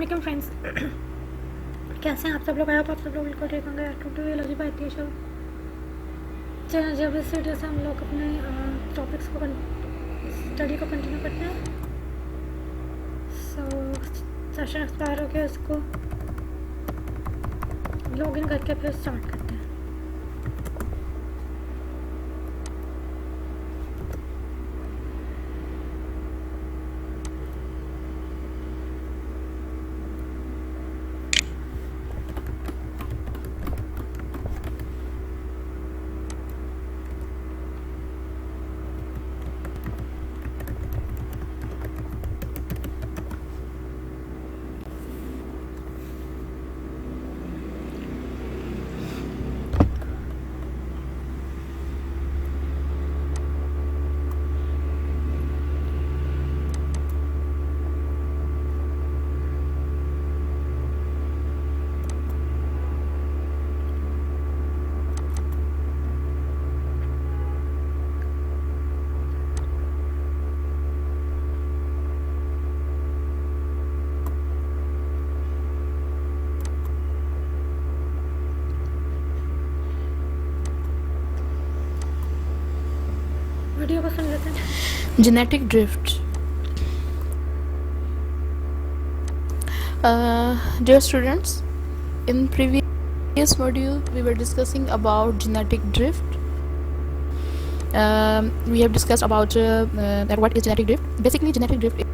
अस्सलाम फ्रेंड्स। कैसे हैं आप सब लोग? आया तो आप सब लोग बिल्कुल ठीक होंगे। टुडे लगी बात है शो। चलिए जब इस वीडियो से हम लोग अपने टॉपिक्स को स्टडी को कंटिन्यू करते हैं। सेशन एक्सपायर हो गया, इसको लॉगिन करके फिर स्टार्ट करते हैं। वीडियो को सुन लेते हैं। Genetic drift. Dear students, in previous module we were discussing about genetic drift. We have discussed about what is genetic drift. Basically, genetic drift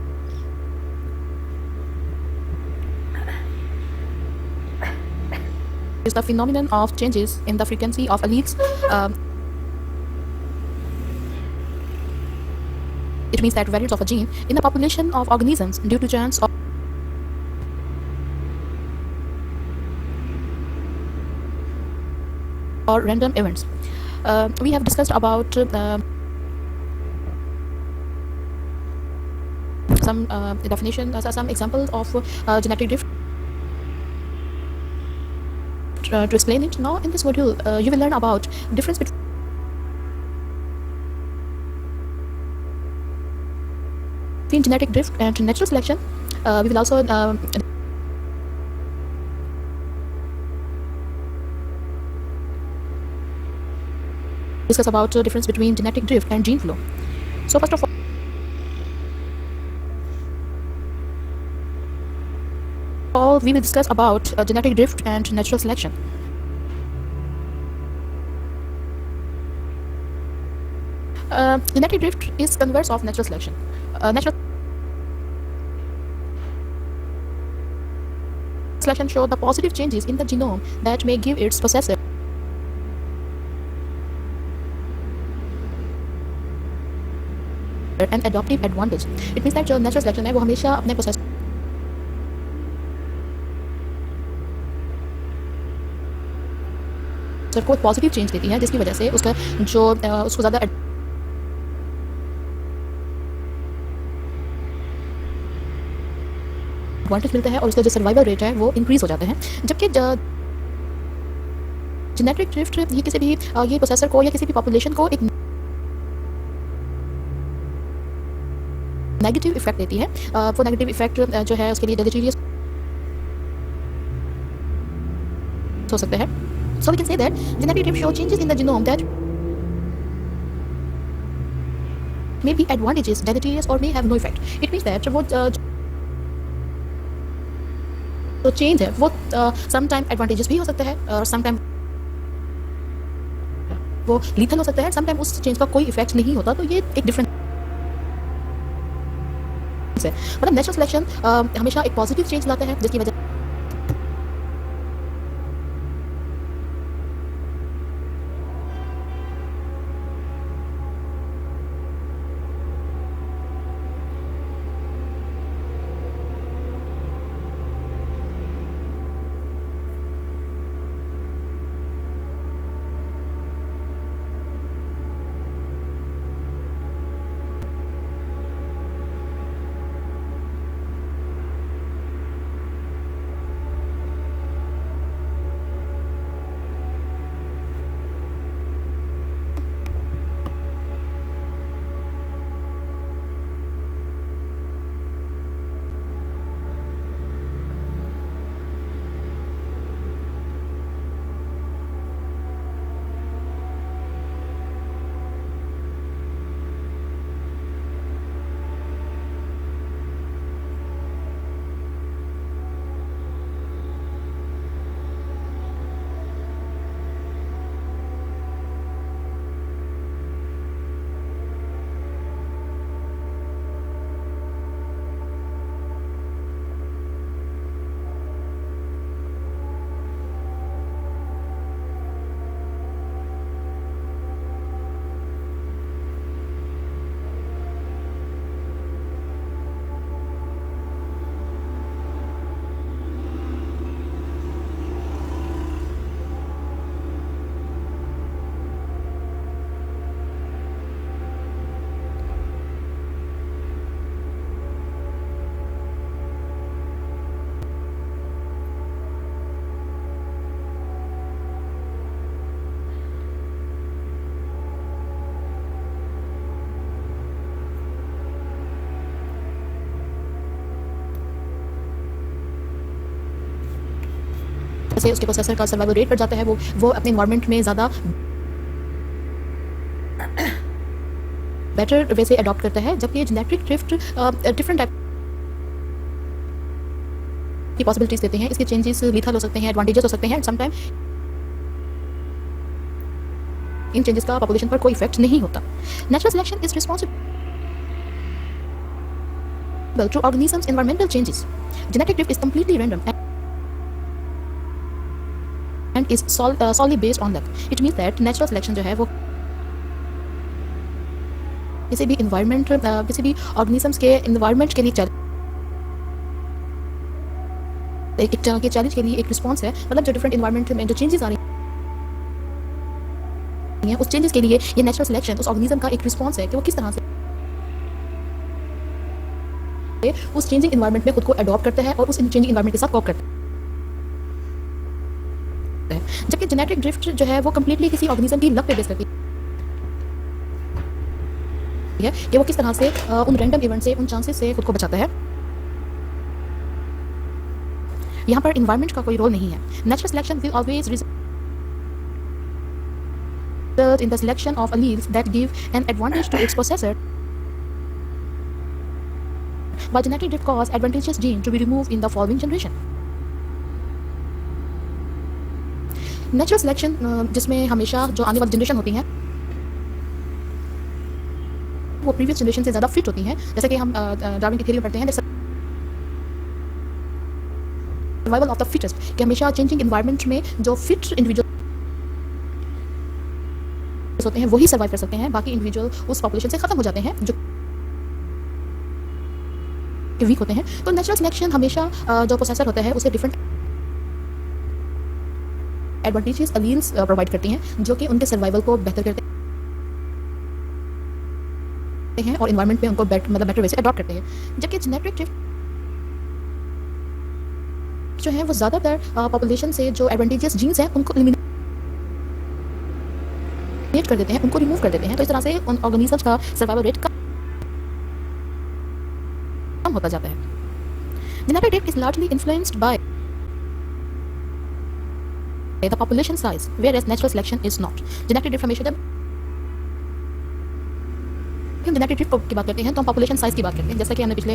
is the phenomenon of changes in the frequency of alleles. It means that variants of a gene in a population of organisms due to chance or random events. We have discussed about some definition, some examples of genetic drift. To explain it now in this module, you will learn about difference between genetic drift and natural selection. We will also discuss about the difference between genetic drift and gene flow. So first of all, we will discuss about genetic drift and natural selection. Genetic drift is converse of natural selection. Natural selection show the positive changes in the genome that may give its possessor an adaptive advantage. It means that जो natural selection है वो हमेशा अपने possessor को positive change देती है, जिसकी वजह से उसका जो उसको ज़्यादा एडवांटेज मिलता है और उसका जो सर्वाइवल रेट है वो इंक्रीज हो जाता है। जबकि जेनेटिक ड्रिफ्ट ये किसी भी ये प्रोसेसर को या किसी भी पॉपुलेशन को एक नेगेटिव इफेक्ट देती है। वो नेगेटिव इफेक्ट जो है उसके लिए डेलेटेरियस हो सकता है। So we can say that genetic drift show changes in the genome that may be advantageous, deleterious or may have no effect. It means that वो तो चेंज है वो समटाइम एडवांटेजेस भी हो सकता है और समटाइम वो लीथल हो सकता है, समटाइम उस चेंज का कोई इफेक्ट नहीं होता। तो ये एक डिफरेंस है। मतलब नेचुरल सिलेक्शन हमेशा एक पॉजिटिव चेंज लाता है, जिसकी वजह से उसके प्रोसेसर का सर्वाइवल रेट बढ़ जाता है, वो अपने इन्वायरमेंट में ज़्यादा बेटर वे से अडॉप्ट करता है। जबकि जेनेटिक ड्रिफ्ट डिफरेंट टाइप की पॉसिबिलिटीज देते हैं। इसके चेंजेस लीथल हो सकते हैं, एडवांटेजेस हो सकते हैं, समटाइम इन चेंजेस का पॉपुलेशन पर कोई इफेक्ट नहीं होता। Natural selection is responsible to organisms environmental changes. Genetic drift is completely random and is solely based on luck. It means that natural selection जो है वो किसी भी इन्वायरमेंट किसी भी ऑर्गेनिजम्स के इन्वायरमेंट के लिए एक चैलेंज के लिए एक रिस्पॉन्स है। मतलब जो डिफरेंट इन्वायरमेंट में जो चेंजेस आ रही हैं उस चेंजेस के लिए ये नेचुरल सिलेक्शन उस ऑर्गेनिज्म का एक रिस्पॉन्स है कि वो किस तरह से उस चेंजिंग इन्वायरमेंट में खुद को अडॉप्ट करता है और उस चेंजिंग इन्वायरमेंट के साथ कोप करता है। जबकि जेनेटिक ड्रिफ्ट जो है वो कंप्लीटली किसी ऑर्गेनिज्म की लक पे बेस करती है कि वो किस तरह से उन रैंडम इवेंट से, उन चांसेस से खुद को बचाता है। यहाँ पर इन्वायरमेंट का कोई रोल नहीं है। Natural selection will always result in the selection of alleles that give an advantage to its possessor, while genetic drift cause advantageous gene to be removed in the following generation. Natural selection जिसमें हमेशा जो आने वाली generation होती हैं वो previous generation से ज़्यादा फिट होती हैं। जैसे कि हम डार्विन की थ्योरी में पढ़ते हैं सर्वाइवल ऑफ द फिटेस्ट, कि हमेशा चेंजिंग इन्वायरमेंट में जो फिट इंडिविजुअल होते हैं वही सर्वाइव कर सकते हैं, बाकी इंडिविजुअल उस पॉपुलेशन से खत्म हो जाते हैं जो वीक होते हैं। तो नेचुरल सिलेक्शन हमेशा जो प्रोसेसर होता है उसे डिफरेंट एडवांटेजेस अलील्स प्रोवाइड करती हैं जो कि उनके सर्वाइवल को बेहतर करते हैं और इन्वायरमेंट में उनको बेटर वे से अडॉप्ट करते हैं। जबकि जेनेटिक ड्रिफ्ट जो है वो ज़्यादातर पॉपुलेशन से जो एडवांटेजेस जीन्स हैं उनको एलिमिनेट कर देते हैं, उनको रिमूव कर देते हैं। तो इस तरह से उन ऑर्गेनिजम्स का सर्वाइवल रेट कम होता जाता है। Genetic drift is largely influenced by the population size, whereas natural selection is not. Genetic drift हमेशा जब हम जेनेटिक ड्रिफ्ट की बात करते हैं तो हम पॉपुलेशन साइज की बात करते हैं। जैसा कि हमने पिछले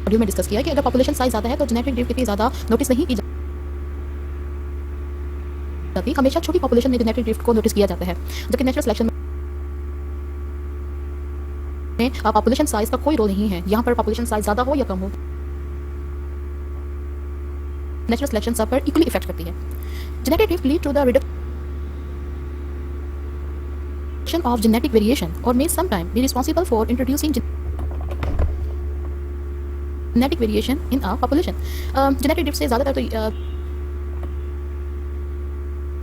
मॉड्यूल में डिस्कस किया कि अगर पॉपुलेशन साइज ज़्यादा है तो जेनेटिक ड्रिफ्ट इतनी ज़्यादा नोटिस नहीं की जाती। हमेशा छोटी पॉपुलेशन में जेनेटिक ड्रिफ्ट को नोटिस किया जाता है। जबकि नेचुरल सिलेक्शन में पॉपुलेशन साइज का कोई रोल नहीं है। यहाँ पर पॉपुलेशन साइज ज़्यादा हो या कम हो, नेचुरल सिलेक्शन सब पर इक्वली इफेक्ट करती है। Genetic drift lead to the reduction of genetic variation और may sometime be responsible for introducing genetic variation in a population. Genetic drift से ज़्यादातर तो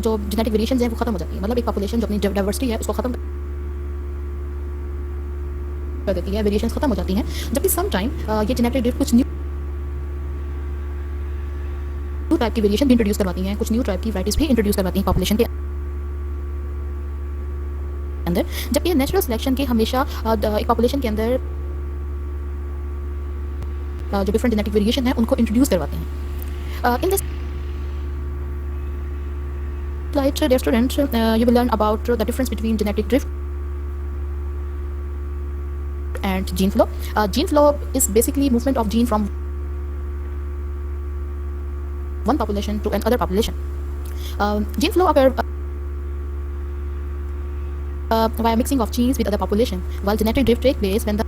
जो जेनेटिक वेरिएशंस हैं वो खत्म हो जाती है। मतलब एक पॉपुलेशन जो अपनी डाइवर्सिटी है उसको खत्म कर देती है, वेरिएशंस खत्म हो जाती हैं। जबकि सम टाइम ये जेनेटिक ड्रिफ्ट कुछ न्यू टाइप की वेरिएशन भी इंट्रोड्यूस करवाती हैं, कुछ न्यू टाइप की वैराइटीज भी इंट्रोड्यूस करवाती हैं पॉपुलेशन के अंदर। जबकि नेचुरल सिलेक्शन के हमेशा एक पॉपुलेशन के अंदर जो डिफरेंट जेनेटिक वेरिएशन है उनको इंट्रोड्यूस करवाते हैं। In this slide, dear student, you will learn about the difference between genetic drift and gene flow. Gene flow is basically movement of gene from one population to another population. Gene flow occur via mixing of genes with other population, while genetic drift takes place when the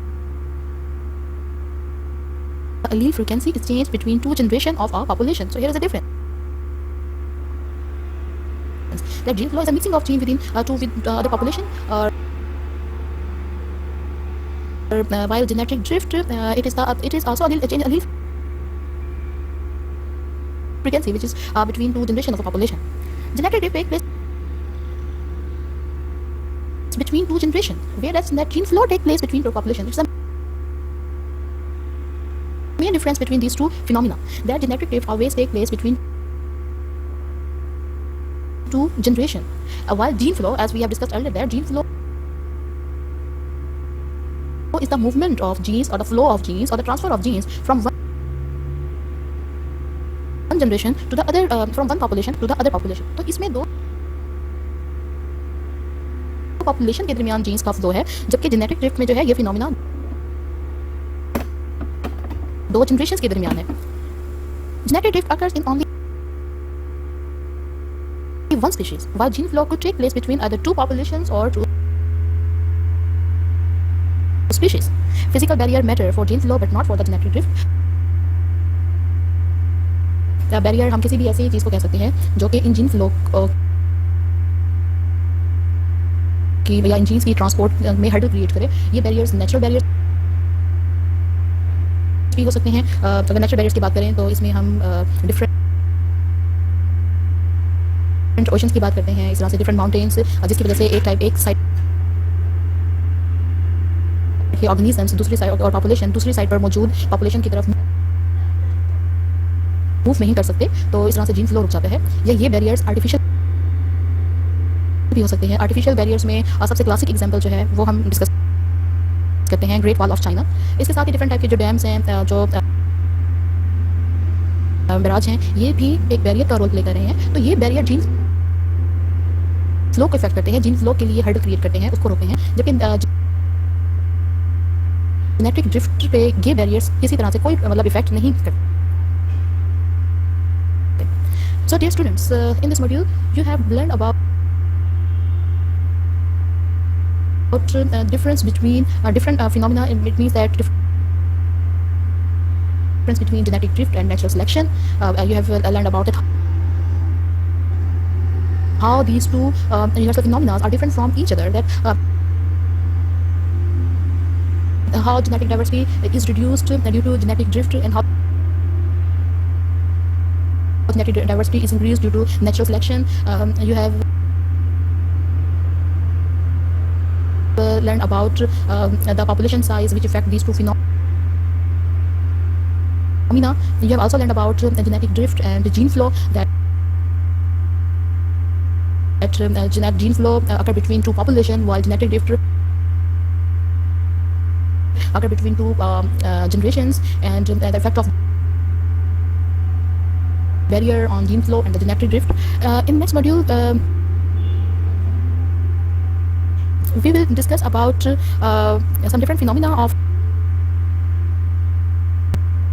allele frequency is changed between two generations of our population. So here is the difference. That gene flow is a mixing of gene within with other population, while genetic drift it is also a change allele frequency which is between two generations of a population. Genetic drift takes place between two generations, whereas that gene flow takes place between two populations. It's the main difference between these two phenomena. That genetic drift always takes place between two generation, while gene flow, as we have discussed earlier, that gene flow is the movement of genes or the flow of genes or the transfer of genes from one one generation to the other, from one population to the other population. तो इसमें दो population के दरमियान jeans का flow है, जबकि genetic drift में जो है ये फिनोमिना दो जनरेशंस के दरमियान है. Genetic drift occurs in only one species, while gene flow could take place between either two populations or two species. Physical barrier matter for gene flow but not for the genetic drift. Barrier हम किसी भी ऐसी चीज़ को कह सकते हैं जो कि इन जीन फ्लो की या इन जीन्स की ट्रांसपोर्ट में हर्डल क्रिएट करे. ये बैरियर्स नेचुरल बैरियर्स भी हो सकते हैं. अगर नेचुरल बैरियर्स की बात करें तो इसमें हम डिफरेंट ओशंस की बात करते हैं, इस तरह से डिफरेंट माउंटेन्स, जिसकी वजह से एक साइड के ऑर्गेनिजम्स दूसरी साइड और पॉपुलेशन दूसरी साइड पर मौजूद पॉपुलेशन की तरफ मूव नहीं कर सकते. तो इस तरह से जीन फ्लो रुक जाता है. या ये बैरियर्स आर्टिफिशियल भी हो सकते हैं. आर्टिफिशियल बैरियर्स में सबसे क्लासिक एग्जांपल जो है वो हम डिस्कस करते हैं ग्रेट वॉल ऑफ चाइना. इसके साथ ही डिफरेंट टाइप के जो डैम्स हैं, जो बैराज हैं, ये भी एक बैरियर का रोल प्ले कर रहे हैं. तो ये बैरियर जीन फ्लो को इफेक्ट करते हैं, जीन फ्लो के लिए हर्डल क्रिएट करते हैं, उसको रोकते हैं. जबकि जेनेटिक ड्रिफ्ट पे ये बैरियर्स किसी तरह से कोई मतलब इफेक्ट नहीं करते. So dear students, in this module you have learned about difference between different phenomena. It means that difference between genetic drift and natural selection. You have learned about it, how these two universal phenomena are different from each other, that how genetic diversity is reduced due to genetic drift, and how genetic diversity is increased due to natural selection. You have learned about the population size which affect these two phenomena. You have also learned about genetic drift and gene flow, that genetic gene flow occur between two populations, while genetic drift occur between two generations, and the effect of barrier on gene flow and the genetic drift. In next module we will discuss about some different phenomena of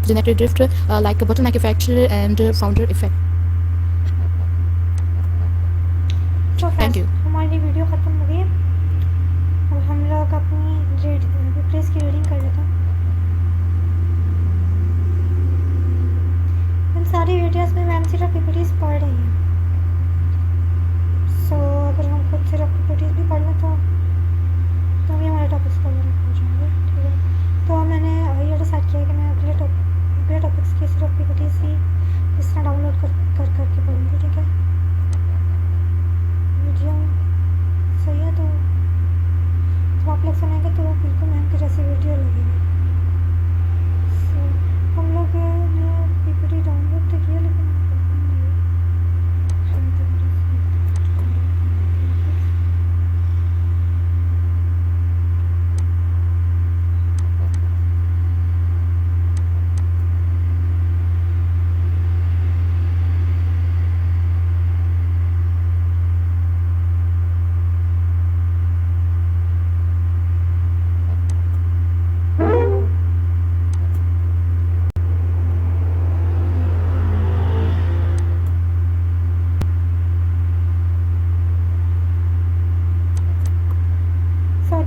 genetic drift, like bottleneck effect and founder effect. तो Thank you. हमारी video ख़त्म हो गई है. अब हम लोग अपनी प्लेस की रीडिंग कर लेते हैं. इन सारी वीडियोस में मैम सिर्फ पीपीटीज पढ़ रही हैं. सो अगर हम खुद सिर्फ पीपीटीज भी पढ़ लें तो भी हमारे टॉपिक्स को हो जाएंगे. ठीक है, तो मैंने ये डिसाइड किया कि मैं अगले टॉपिक्स की सिर्फ पीपीटीज ही इस तरह डाउनलोड करके पढ़ूँगी. ठीक है, वीडियो सही है तो आप लोग सुनेंगे तो बिल्कुल मैम की जैसी वीडियो लगेगी. सो हम लोग ने पीपीटी डाउनलोड तो किया, लेकिन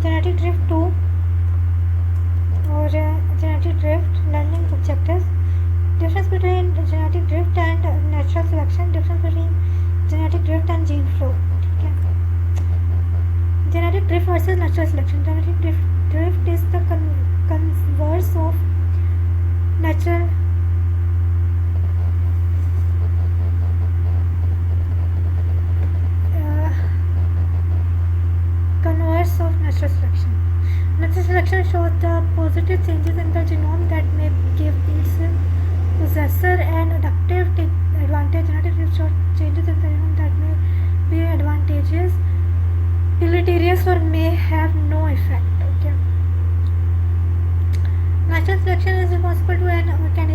genetic drift 2 और genetic drift learning objectives. Difference between genetic drift and natural selection. Difference between genetic drift and gene flow. ठीक है, genetic drift versus natural selection. Genetic drift is the converse of natural of natural selection. Natural selection shows the positive changes in the genome that may give its possessor an adaptive advantage. Genetic drift shows changes in the genome that may be advantageous, deleterious, or may have no effect. Okay. Natural selection is responsible to and can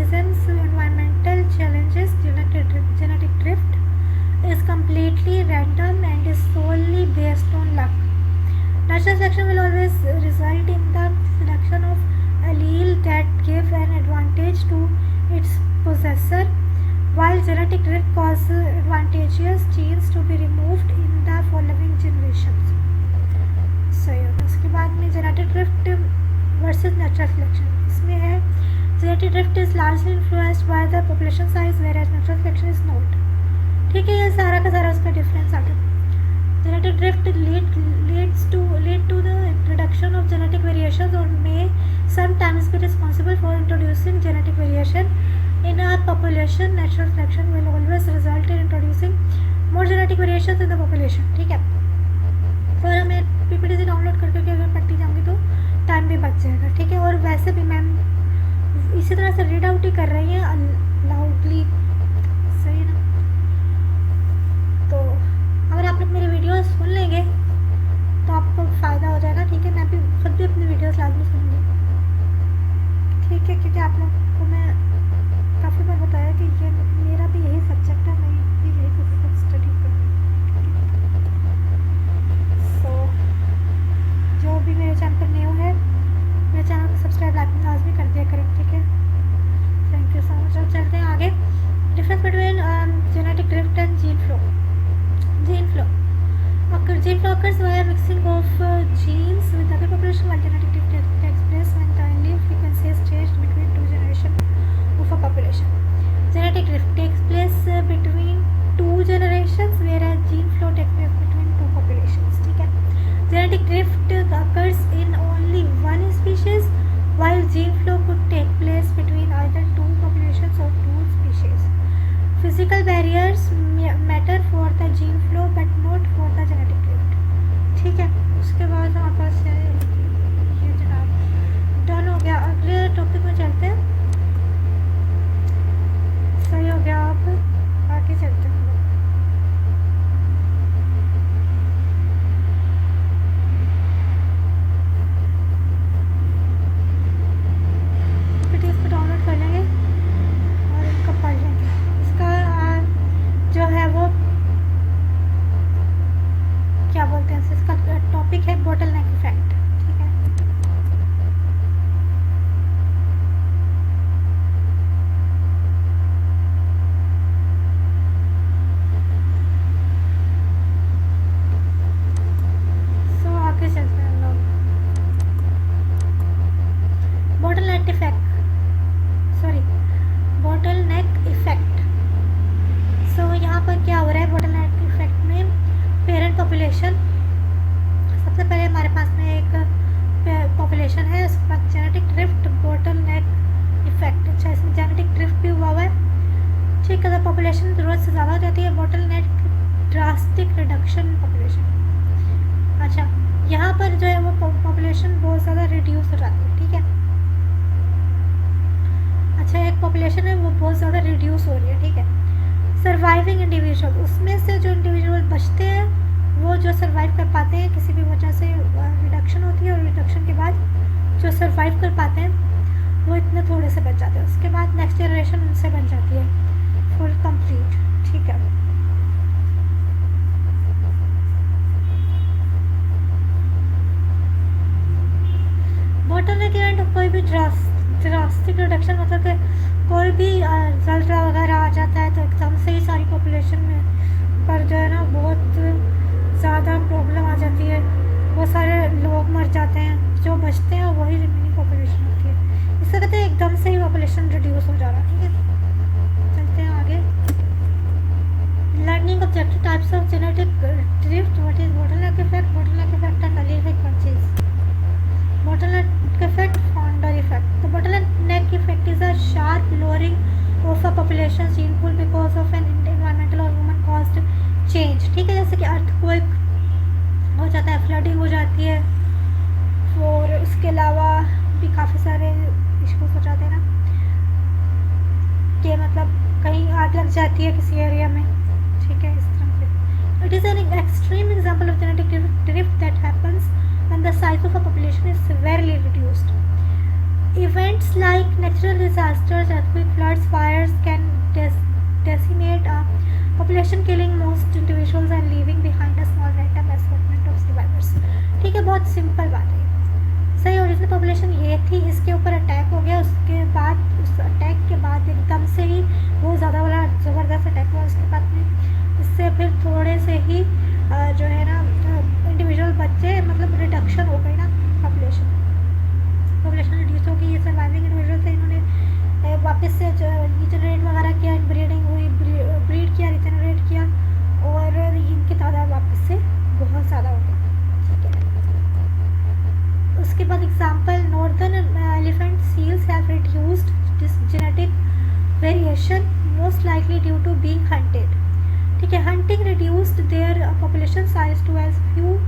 genetic drift causes advantageous genes to be removed in the following generations. सही होगा। उसके बाद में genetic drift versus natural selection, इसमें है genetic drift is largely influenced by the population size whereas natural selection is not। ठीक है, ये सारा का सारा उसका डिफरेंस आ गया। Genetic drift leads to the introduction of genetic variations or may sometimes be responsible for introducing genetic variation in a population. Natural selection will always result in introducing more genetic variations in the population। ठीक है, और मैं PPT से download करके अगर पढ़ती जाऊँगी तो टाइम भी बच जाएगा। ठीक है, और वैसे भी मैम इसी तरह से रीड आउट ही कर रही हैं लाउडली, सही ना। तो अगर आप लोग मेरी वीडियोस सुन लेंगे तो आपको फ़ायदा हो जाएगा। ठीक है, मैं भी खुद भी अपनी वीडियोस लाजमी सुनूंगी। ठीक है, क्योंकि आप लोग को मैं काफ़ी बार बताया कि ये मेरा भी यही सब्जेक्ट है, मैं भी यही कुछ स्टडी कर रही हूँ। सो जो भी मेरे चैनल पर न्यू है मेरे चैनल को सब्सक्राइब लाजमी कर दिया करें। ठीक है, थैंक यू सो मच। अब चलते हैं आगे। Difference between genetic drift and gene flow. Gene flow occurs via mixing of genes with other population, while genetic drift takes place when the allele frequency is changed between two generations of a population. Genetic drift takes place between two generations, whereas gene flow takes place between two populations। ठीक है, genetic drift occurs in only one species, while gene flow could take place between either two populations or two species। Physical barriers matter for the gene flow but not for the genetic drift। ठीक है, उसके बाद हमारे पास है ये जनाब done हो गया। अगले टॉपिक में चलते हैं। सही हो गया, आप आगे चलते हैं। पीडीएफ को डाउनलोड कर लेंगे और इनका पढ़ लेंगे। जो है वो क्या बोलते हैं, इसका टॉपिक है बॉटल नेक इफेक्ट। ठीक है, सो आगे चलते हैं हम लोग। बॉटल नेक इफेक्ट। सो यहाँ पर क्या हो रहा है बॉटल नेक इफेक्ट में, पेरेंट पॉपुलेशन। सबसे पहले हमारे पास में एक पॉपुलेशन है, उसके बाद जेनेटिक ड्रिफ्ट, बॉटल नेक इफेक्ट। अच्छा, इसमें जेनेटिक ड्रिफ्ट भी हुआ है। ठीक है, तो पॉपुलेशन ज़रूरत से ज़्यादा हो जाती है, बॉटल नेक ड्रास्टिक रिडक्शन पॉपुलेशन। अच्छा, यहाँ पर जो है वो पॉपुलेशन बहुत ज़्यादा रिड्यूस हो जाती है। ठीक है, अच्छा, एक पॉपुलेशन है वो बहुत ज़्यादा रिड्यूस हो रही है। ठीक है, सर्वाइविंग इंडिविजुअल, उसमें से जो इंडिविजुअल बचते हैं वो जो सर्वाइव कर पाते हैं, किसी भी वजह से रिडक्शन होती है और रिडक्शन के बाद जो सर्वाइव कर पाते हैं वो इतने थोड़े से बच जाते हैं। उसके बाद नेक्स्ट जनरेशन उनसे बन जाती है फुल कंप्लीट। ठीक है, बॉटल नेक इवेंट कोई भी ड्रास्टिक रिडक्शन, मतलब कि कोई भी जल्दा वगैरह आ जाता है तो एकदम से ही सारी पॉपुलेशन में पर जो है ना बहुत ज़्यादा प्रॉब्लम आ जाती है, वो सारे लोग मर जाते हैं, जो बचते हैं वही रिमेनिंग पॉपुलेशन होती है। इससे कहते हैं एकदम से ही पॉपुलेशन रिड्यूस हो जा रहा है। ठीक है, चलते हैं आगे। Learning objective types of genetic drift, what is bottleneck effect and allele frequencies। Bottleneck effect, founder effect. The bottleneck effect is a sharp lowering of a population's gene pool because of an environmental or human-caused change। ठीक है, जैसे कि earthquake हो जाता है, flooding हो जाती है, और उसके अलावा भी काफ़ी सारे इश्यूज हो जाते हैं ना, कि मतलब कहीं आग लग जाती है किसी एरिया में। ठीक है, इस तरह से it is an extreme example of genetic drift that happens when the size of a population is severely reduced. Events like natural disasters, earthquake, floods, fires can decimate a population, killing most individuals and leaving behind a small random assortment of survivors। ठीक है, बहुत simple बात है। सही, original population ये थी, इसके ऊपर अटैक हो गया, उसके बाद उस अटैक के बाद एकदम से ही बहुत ज़्यादा वाला ज़बरदस्त rise to as few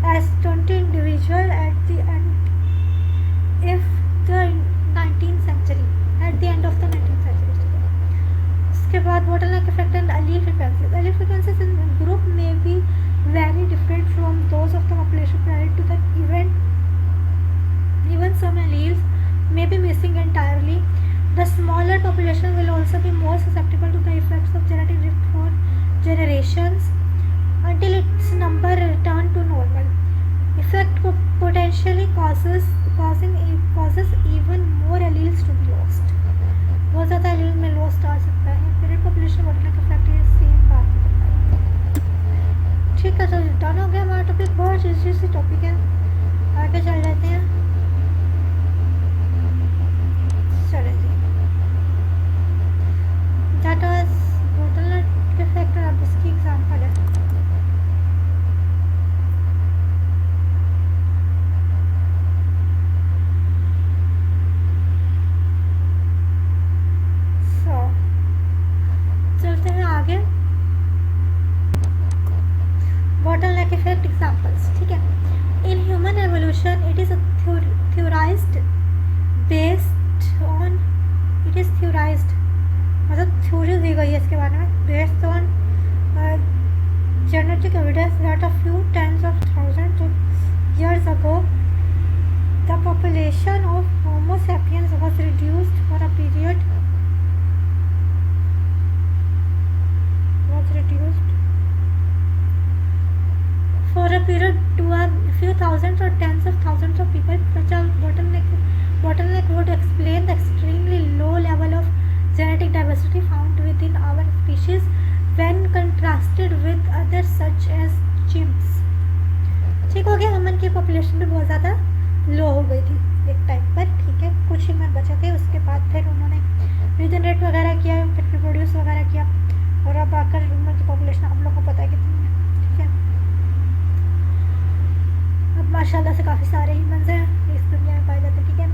as 20 individual at the end if the 19th century at the end of the 19th century. उसके बाद bottleneck effect and allele frequencies. Allele frequencies in group may be very different from those of the population prior to the event. Even some alleles may be missing entirely. The smaller population will also be more susceptible to the effects of genetic drift for generations until its number return to normal. Effect potentially causes even more alleles to be lost. बहुत ज़्यादा allele में lost आ सकता है. Period population bottleneck effect ये same बात है. ठीक है, तो डन हो गया हमारा टॉपिक. बहुत इजी सी टॉपिक है. आगे चल जाते हैं. चले जी. That was bottleneck effect और अब इसकी एग्जाम्पल है. चलते हैं आगे. bottleneck effect examples. ठीक है. In human evolution, it is theorized मतलब थ्योरी दी गई है इसके बारे में. Based on genetic evidence that a few tens of thousands of years ago the population of Homo sapiens was reduced for a period to a few thousands or tens of thousands of people. Such a bottleneck would explain the extremely low level of genetic diversity found within our species when contrasted with others such as chimps. ठीक हो गया. Human की population भी बहुत ज़्यादा लो हो गई थी एक टाइम पर. ठीक है, कुछ ह्यूमन बचे थे. उसके बाद फिर उन्होंने रीजनरेट वगैरह किया, फिर रिप्रोड्यूस वगैरह किया और अब आकर ह्यूमन की पॉपुलेशन आप लोगों को पता है कितनी है. ठीक है, अब माशाल्लाह से काफ़ी सारे ह्यूमन्स हैं इस दुनिया में पाए जाते हैं. ठीक है,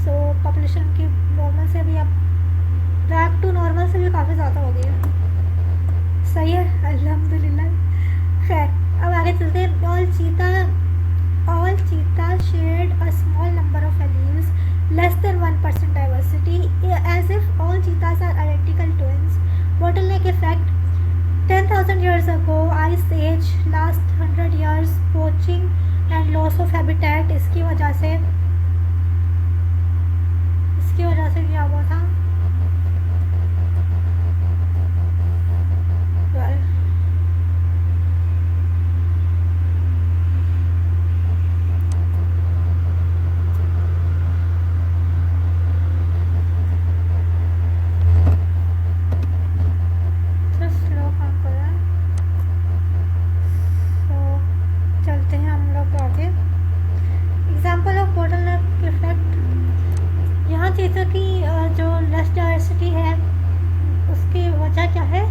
सो पॉपुलेशन की नॉर्मल से भी अब बैक टू नॉर्मल से भी काफ़ी ज़्यादा हो गई है. सही है, अल्हम्दुलिल्लाह. खैर, अब आगे चलते हैं. ऑल चीता shared a small number of alleles less than 1% diversity as if all cheetahs are identical twins. Bottleneck effect. 10,000 years ago, ice age, last 100 years, poaching and loss of habitat. इसकी वजह से क्या हुआ था? चलते हैं हम लोग आगे. Example of bottleneck effect. यहाँ चीज़ों की जो लेस डाइवर्सिटी है उसकी वजह क्या है?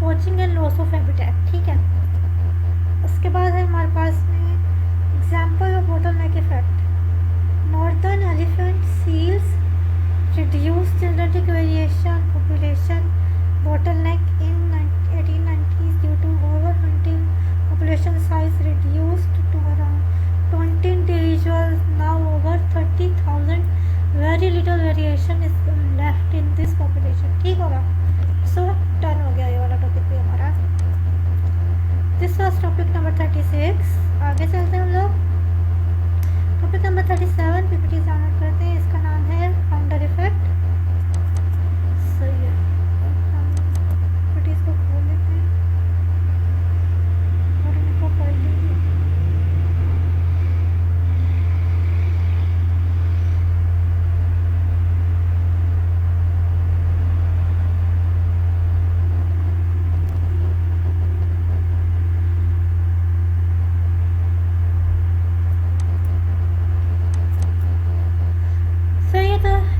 Poaching and loss of habitat. ठीक है, उसके बाद है हमारे पास में example of bottleneck effect. Northern elephant seals reduce genetic variation population bottleneck in 1890s due to overhunting. Population size reduced to around 20 individuals. Now over 30,000. Very little variation is left in this population. ठीक होगा. So done हो गया ये वाला topic भी हमारा. This was topic number 36. आगे चलते हैं हम लोग. टॉपिक नंबर 37 पीपीटी डाउनलोड करते हैं. इसका नाम है फाउंडर इफेक्ट. सही है, हम पीपीटी को खोल लेते हैं और इनको पढ़ लेंगे.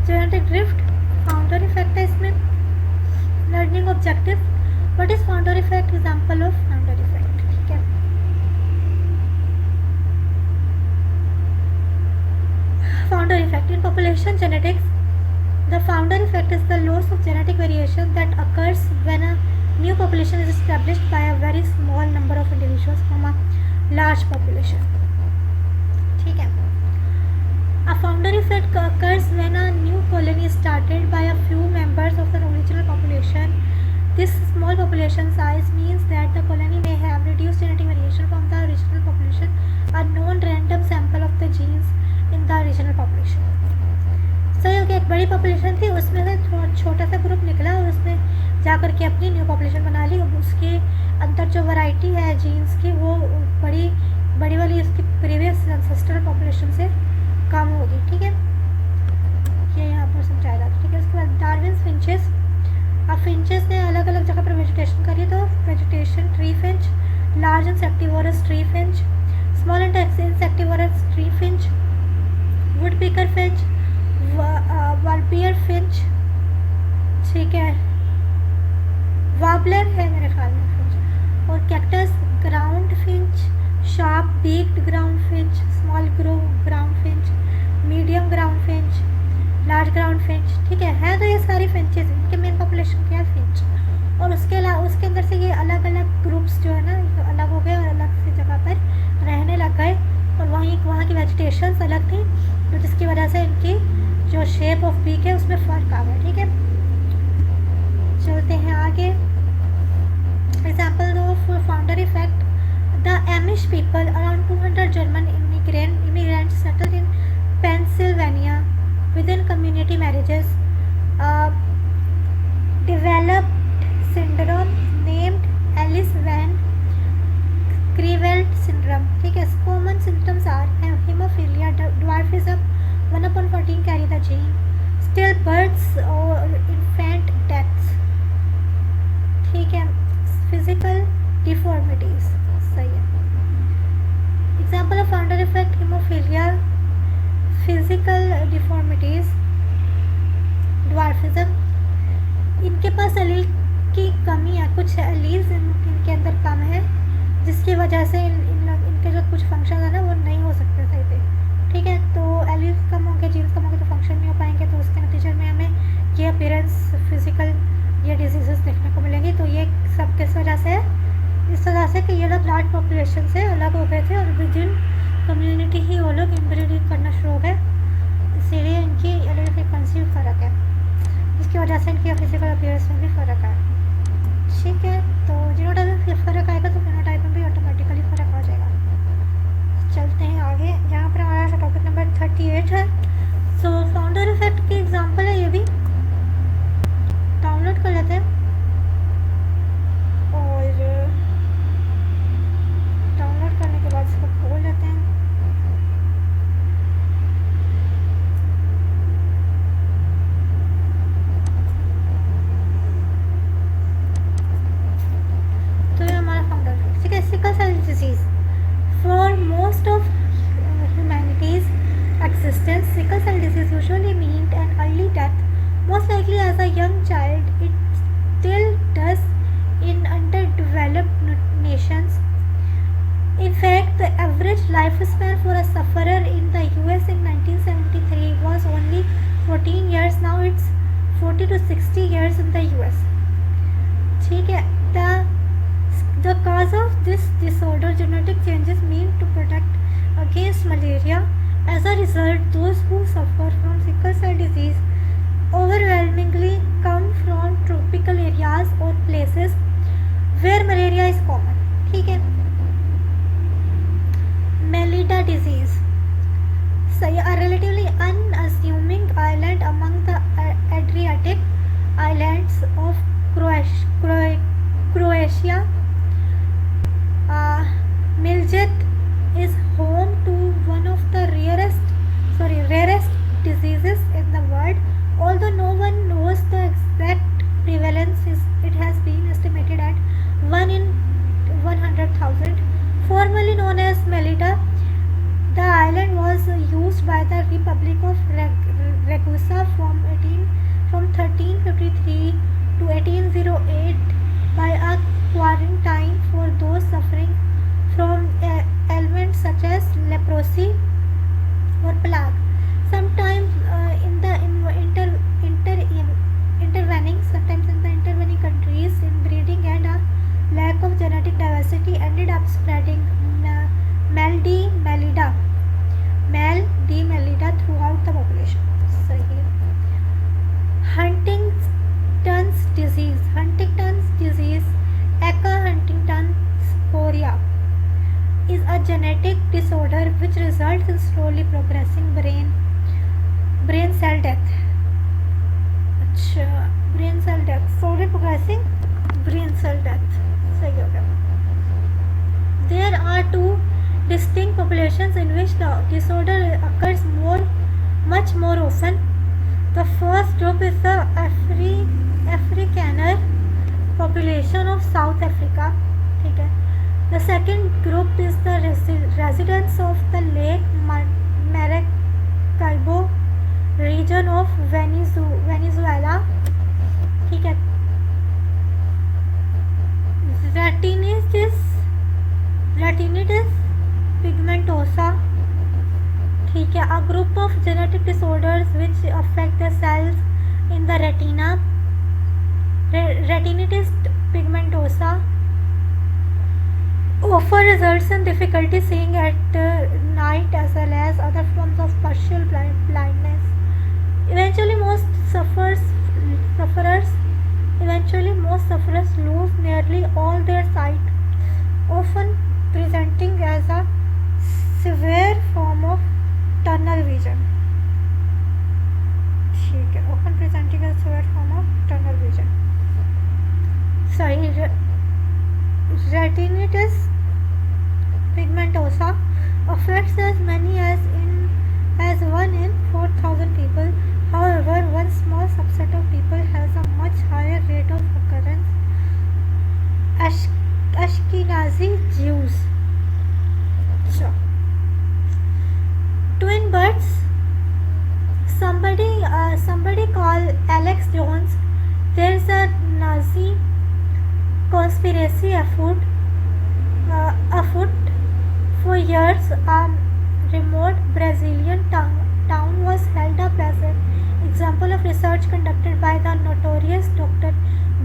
जेनेटिक ड्रिफ्ट फाउंडर इफेक्ट है इसमें. Learning objective. What is founder effect? Example of founder effect. ठीक है, founder effect in population genetics. The founder effect is the loss of genetic variation that occurs when a new population is established by a very small number of individuals from a large population. ठीक है. A founder effect occurs when a new colony is started by a few members of the original population. This small population size means that the colony may have reduced genetic variation from the original population, a non-random sample of the genes in the original population. सही हो गया. एक बड़ी population थी, उसमें से थोड़ा छोटा सा ग्रुप निकला और उसने जा कर के अपनी न्यू पॉपुलेशन बना ली. अब उसके अंदर जो वैरायटी है जीन्स की वो बड़ी वाली उसकी प्रीवियस एंसेस्ट्रल पॉपुलेशन से कम होगी. ठीक है, ये यहाँ पर समझाया जाता है. ठीक है, उसके बाद डार्विन्स फिंचेस. अब फिंचेस ने अलग अलग जगह पर वेजिटेशन करी. तो vegetation tree finch, large insectivorous tree finch, small insectivorous tree finch, wood picker finch, warbler finch. ठीक है, वार्बलर है मेरे ख्याल में फिंच, और cactus ground finch, sharp beaked ground finch, small ground finch, medium ground finch, large ground finch. ठीक है तो ये सारी फिंचेस, इनके मेन पॉपुलेशन क्या है फिंच. और उसके अलावा उसके अंदर से ये अलग अलग ग्रुप्स जो है ना अलग हो गए और अलग सी जगह पर रहने लग गए, और वहाँ की वेजिटेशंस अलग थी, तो जिसकी वजह से इनकी जो शेप ऑफ बीक है उसमें फ़र्क आ गया. ठीक है, चलते हैं आगे. Example of founder effect. The Amish people around 200 German immigrants settled in Pennsylvania within community marriages developed syndrome named Alice Van Creveld syndrome. ठीक है, common symptoms are hemophilia, dwarfism, 1/14 carry the gene, stillbirths or infant deaths. ठीक है, physical deformities. सही है. Example of founder effect: hemophilia, physical deformities, dwarfism. इनके पास allele की कमी है, कुछ एलील्स इनके अंदर कम है, जिसकी वजह से इनके जो कुछ फंक्शन है ना वो नहीं हो सकते सही से. ठीक है, तो एलील्स कम होंगे, जीन्स कम होंगे, तो फंक्शन नहीं हो पाएंगे, तो उसके नतीजे में हमें ये अपीयरेंस फिजिकल ये डिजीजेस देखने को मिलेंगी. तो ये सब किस वजह से है? इस वजह से कि ये लोग लार्ज पॉपुलेशन से अलग हो गए थे और विद इन कम्युनिटी ही वो लोग इनब्रीडिंग करना शुरू हो गए, इसीलिए इनकी एलील फ्रीक्वेंसी में फ़र्क है, जिसकी वजह से इनकी फिजिकल अपीयरेंस में भी फ़र्क है. ठीक है, तो जीनोटाइप में फ़र्क आएगा तो फिनोटाइप में भी ऑटोमेटिकली फ़र्क आ जाएगा. चलते हैं आगे, यहाँ पर हमारा टॉपिक नंबर 38 है. सो फाउंडर इफेक्ट की एग्जांपल है, ये भी डाउनलोड कर लेते हैं और डाउनलोड करने के बाद इसको खोल लेते हैं. तो ये हमारा फाउंडर इफेक्ट. ठीक है, sickle cell disease. For most of humanity's existence, sickle cell disease usually means an early death, most likely as a young child. It still does in underdeveloped nations. In fact, the average lifespan for a sufferer in the US in 1973 was only 14 years. Now it's 40 to 60 years in the US. ठीक है, the cause of this disorder, genetic changes mean to protect against malaria. As a result, those who suffer from sickle cell disease overwhelmingly come from tropical areas or places where malaria is common. ठीक है, Meleda disease. So, a relatively unassuming island among the Adriatic islands of Croatia. Miljet is home to one of the rarest diseases in the world. Although no one knows the brain cell death, slowly progressing brain cell death. सही हो गया. There are two distinct populations in which the disorder occurs much more often. The first group is the Afrikaner population of South Africa. ठीक है. The second group is the residents of the Lake Maracaibo region of Venezuela. ठीक है. Retinitis pigmentosa. ठीक है. A group of genetic disorders which affect the cells in the retina. Retinitis pigmentosa often results in difficulty seeing at night as well as other forms of partial blindness. Eventually most sufferers lose nearly all their sight, often presenting as a severe form of tunnel vision. ठीक है. Often presenting as a severe form of tunnel vision. Sorry. Retinitis pigmentosa affects as many as 1 in 4,000 people. However, one small subset of people has a much higher rate of occurrence. Ashkenazi Jews. So, twin births. Somebody call Alex Jones. There is a Nazi conspiracy afoot. For years, a remote Brazilian town was held up as an example of research conducted by the notorious Dr.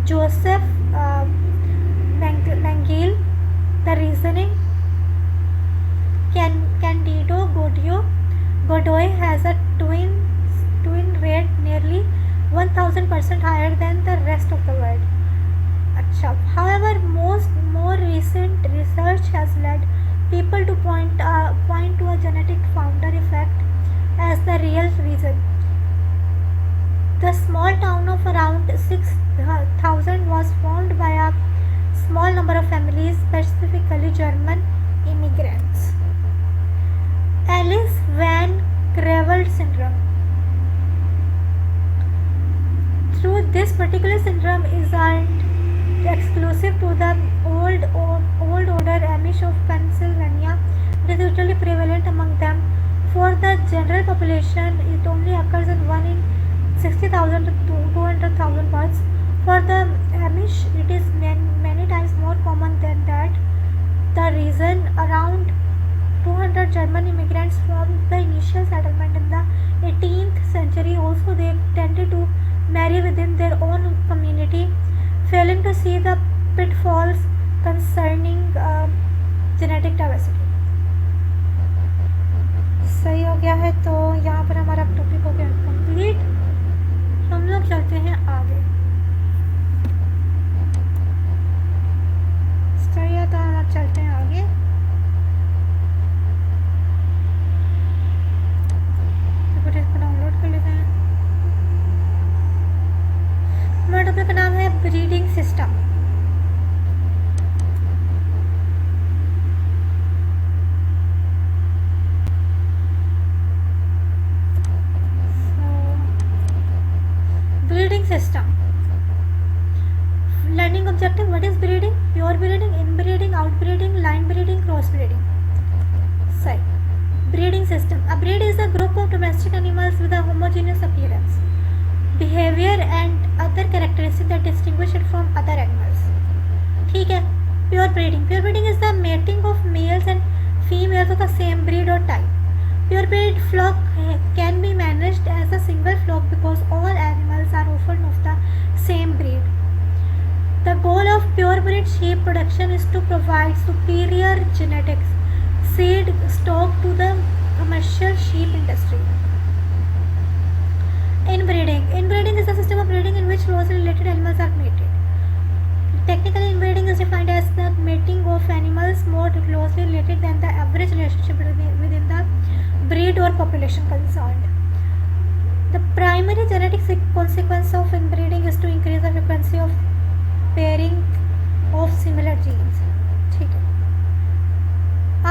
Joseph Mengele. The reasoning: Candido Godoy has a twin rate nearly 1,000% higher than the rest of the world. However, more recent research has led people to point to a genetic founder effect as the real reason. The small town of around 6,000 was formed by a small number of families, specifically German immigrants. Alice Van Creveld syndrome. Through this particular syndrome isn't exclusive to the old order Amish of Pennsylvania. It is usually prevalent among them. For the general population, it only occurs in 1 in 60,000 to 200,000 births. For the Amish, it is many times more common than that. The reason: around 200 German immigrants formed the initial settlement in the 18th century. Also, they tended to marry within their own community, failing to see the pitfalls concerning genetic diversity. सही हो गया है. तो यहाँ पर हमारा topic हो गया कंप्लीट. हम लोग चलते हैं आगे. सही है. तो हम लोग चलते हैं आगे. तो इसको डाउनलोड कर लेते हैं. हमारे टॉपिक का नाम है breeding system. Breeding system. Learning objective: what is breeding? Pure breeding, inbreeding, outbreeding, line breeding, cross breeding. Say, breeding system. A breed is a group of domestic animals with a homogeneous appearance, behavior and other characteristics that distinguish it from other animals. ठीक है. Pure breeding. Pure breeding is the mating of males and females of the same breed or type. Pure breed flock can be managed as a single flock because all animals are often of the same breed. The goal of pure breed sheep production is to provide superior genetics seed stock to the commercial sheep industry. Inbreeding. Inbreeding is a system of breeding in which closely related animals are mated. Technically, inbreeding is defined as the mating of animals more closely related than the average relationship within the breed or population concerned. The primary genetic consequence of inbreeding is to increase the frequency of pairing of similar genes. ठीक है.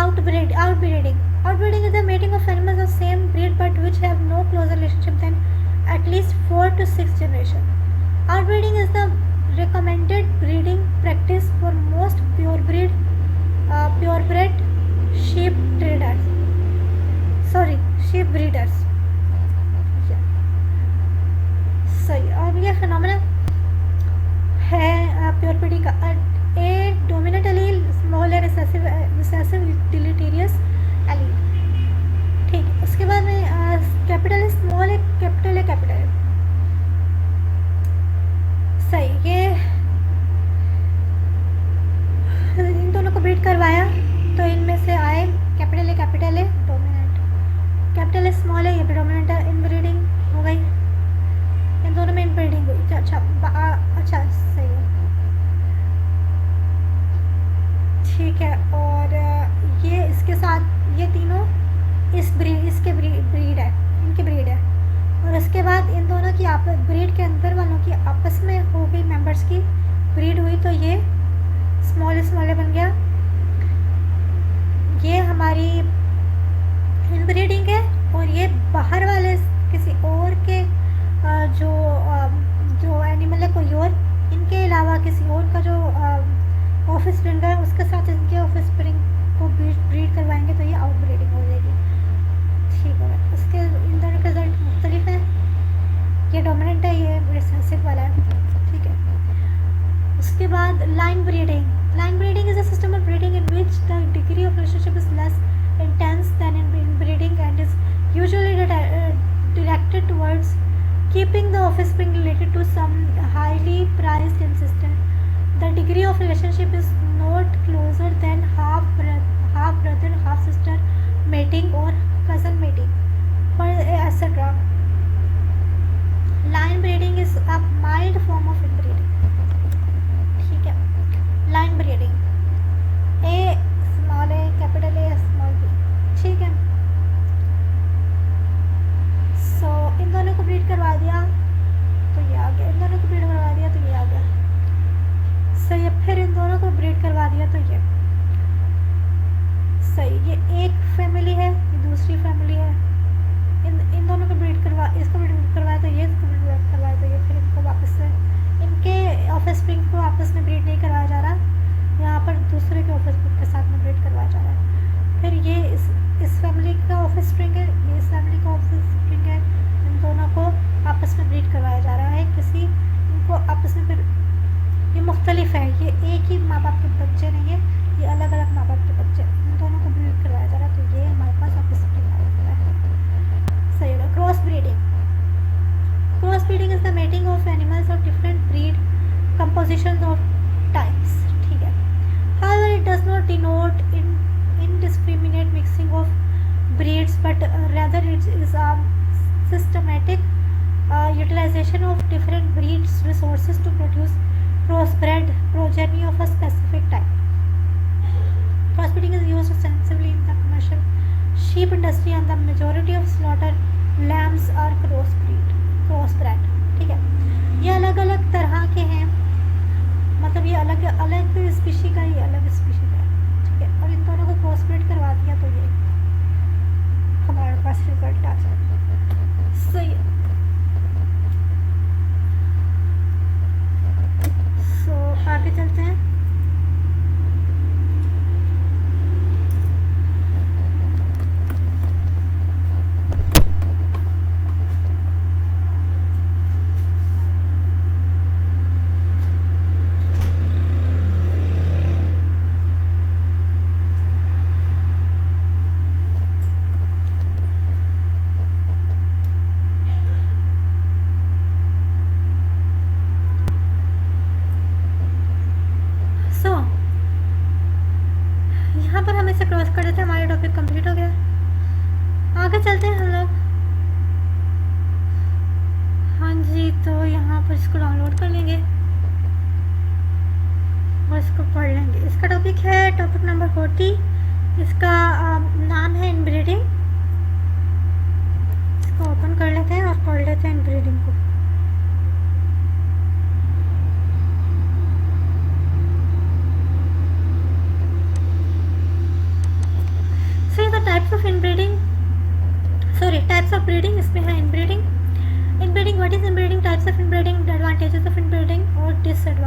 Outbreeding is the mating of animals of same breed but which have no closer relationship than at least 4 to 6 generations. Outbreeding is the recommended breeding practice for most purebred sheep breeders. सही. और ये phenomena है प्योरब्रीडी का. ए dominant allele, small है recessive डिलीटेरियस allele. ठीक है. उसके बाद में कैपिटल स्मॉल है, कैपिटल है, कैपिटल है. सही. ये इन दोनों को ब्रीड करवाया तो इनमें से आए कैपिटल है डोमिनेंट, कैपिटल है स्मॉल है, ये भी डोमिनेंट है. इनब्रीडिंग हो गई, इन दोनों में इनब्रीडिंग हुई. अच्छा सही है. ठीक है. और ये इसके साथ ये तीनों इसके ब्रीड है, इनकी ब्रीड है. और उसके बाद इन दोनों की ब्रीड के अंदर वालों की आपस में हो गई, मेंबर्स की ब्रीड हुई तो ये स्मॉल बन गया. ये हमारी इनब्रीडिंग है. और ये बाहर वाले किसी और के जो एनिमल है कोई और, इनके अलावा किसी और का जो ऑफिस स्प्रिंग है उसके साथ इनके ऑफिस स्प्रिंग को ब्रीड करवाएंगे तो ये आउटब्रीडिंग हो जाएगी. ठीक है. इसके इन दोनों के रिजल्ट मुख्तलिफ हैं. ये डोमिनेंट है, ये रिसेसिव वाला है. ठीक है. उसके बाद line breeding is a system of breeding in which the degree of relationship is less intense than inbreeding and is usually directed towards keeping the offspring related to some highly prized ancestor. The degree of relationship is not closer than half brother, half sister mating or cousin mating, etc. Line breeding is a mild form of inbreeding. ठीक है. Line breeding, A small a, capital A, small b. ठीक है. सो इन दोनों को breed करवा दिया तो ये आ गया, इन दोनों को ब्रीड करवा दिया तो ये आ गया. सही है. फिर इन दोनों को ब्रीड करवा दिया तो ये सही. ये एक फैमिली है, ये दूसरी फैमिली है. इन दोनों को ब्रीड इसको ब्रीड करवाया तो ये, इसको ब्रीड करवाया तो ये. फिर इनको वापस से इनके ऑफस्प्रिंग को आपस में ब्रीड नहीं करवाया जा रहा, यहाँ पर दूसरे के ऑफस्प्रिंग के साथ में ब्रीड करवाया जा रहा है. फिर ये इस फैमिली का ऑफस्प्रिंग है, ये इस फैमिली का ऑफस्प्रिंग है. इन दोनों को आपस में ब्रीड करवाया जा रहा है. इनको आपस में फिर ये मुख्तलिफ है, ये एक ही माँ बाप के बच्चे नहीं है, ये अलग अलग माँ बाप के बच्चे. इन दोनों को ब्रीड करवाया जा रहा है तो ये हमारे पास ऑफस्प्रिंग आ जाता है. सही होगा. Cross breeding is the mating of animals of different breed composition of types. ठीक है. However, it does not denote indiscriminate mixing of breeds, but rather it is a systematic utilization of different breeds resources to produce crossbred progeny of a specific type. Crossbreeding is used extensively in the commercial sheep industry and the majority of slaughter lambs are crossbred. ठीक है. ये अलग अलग तरह के हैं, मतलब ये अलग स्पीशी का, ये अलग स्पीशी का है. ठीक है. और इन दोनों को क्रॉसब्रीड करवा दिया तो ये हमारे पास रिजल्ट आ जाएगा. सही है. सो आगे चलते हैं.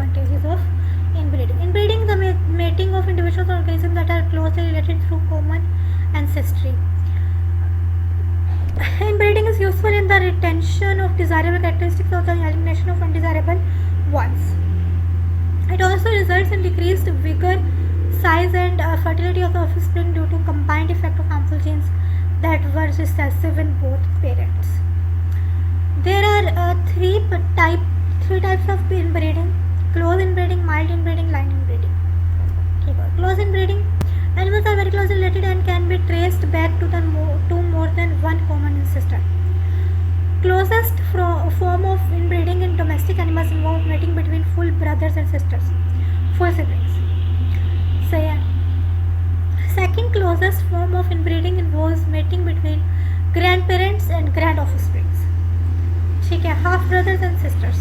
advantages of inbreeding. Inbreeding, the mating of individuals or organisms that are closely related through common ancestry. Inbreeding is useful in the retention of desirable characteristics or the elimination of undesirable ones. It also results in decreased vigor, size and fertility of the offspring due to combined effect of harmful genes that were recessive in both parents. There are three types of inbreeding: close inbreeding, mild inbreeding, line inbreeding. Close inbreeding, animals are very closely related and can be traced back to more than one common ancestor. Closest form of inbreeding in domestic animals involves mating between full brothers and sisters, full siblings. So yeah. Second closest form of inbreeding involves mating between grandparents and grand offsprings. ठीक है, half brothers and sisters.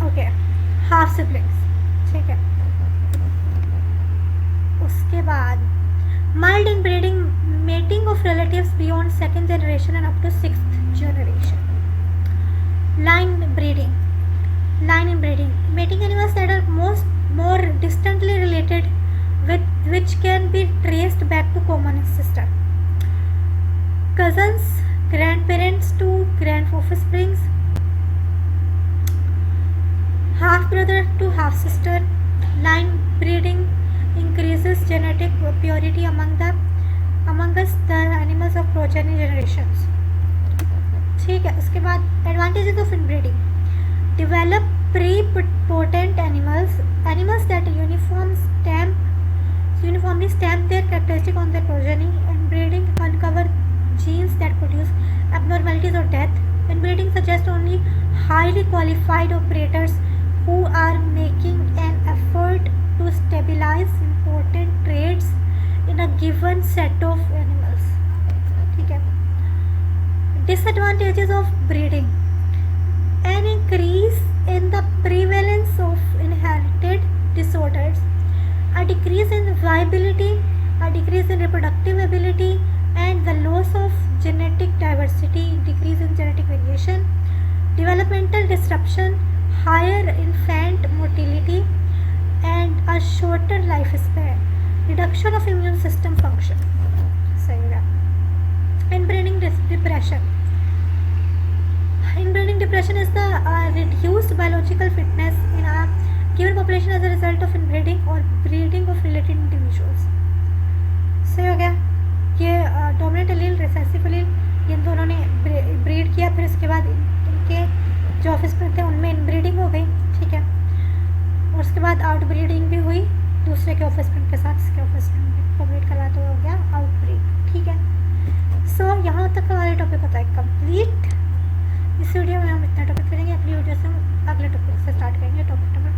Okay, half siblings. ठीक है. उसके बाद mild inbreeding, mating of relatives beyond second generation and up to sixth generation. Line inbreeding, mating animals that are more distantly related with which can be traced back to common ancestor. Cousins, grandparents to grand offsprings, half brother to half sister. Line breeding increases genetic purity amongst the animals of progeny generations. ठीक है. उसके बाद advantages of inbreeding: develop pre-potent animals that uniformly stamp their characteristic on their progeny. Inbreeding uncover genes that produce abnormalities or death. Inbreeding suggests only highly qualified operators who are making an effort to stabilize important traits in a given set of animals. ठीक है. Disadvantages of breeding: an increase in the prevalence of inherited disorders, a decrease in viability, a decrease in reproductive ability, and the loss of genetic diversity, decrease in genetic variation, developmental disruption, higher infant mortality, and a shorter lifespan, reduction of immune system function. सही है. Inbreeding depression. Inbreeding depression is the reduced biological fitness in a given population as a result of inbreeding or breeding of related individuals. सही हो गया. ये dominant allele, recessive allele, इन दोनों ने breed किया, फिर उसके बाद इनके जो ऑफस्प्रिंग थे उनमें इनब्रीडिंग हो गई. ठीक है. और उसके बाद आउट ब्रीडिंग भी हुई दूसरे के ऑफस्प्रिंग के साथ. इसके ऑफस्प्रिंग को ब्रीड करवा तो हो गया आउट ब्रीड. ठीक है. सो यहाँ तक हमारे टॉपिक होता है कंप्लीट. इस वीडियो में हम इतना टॉपिक करेंगे. अगली वीडियो से हम अगले टॉपिक से स्टार्ट करेंगे, टॉपिक नंबर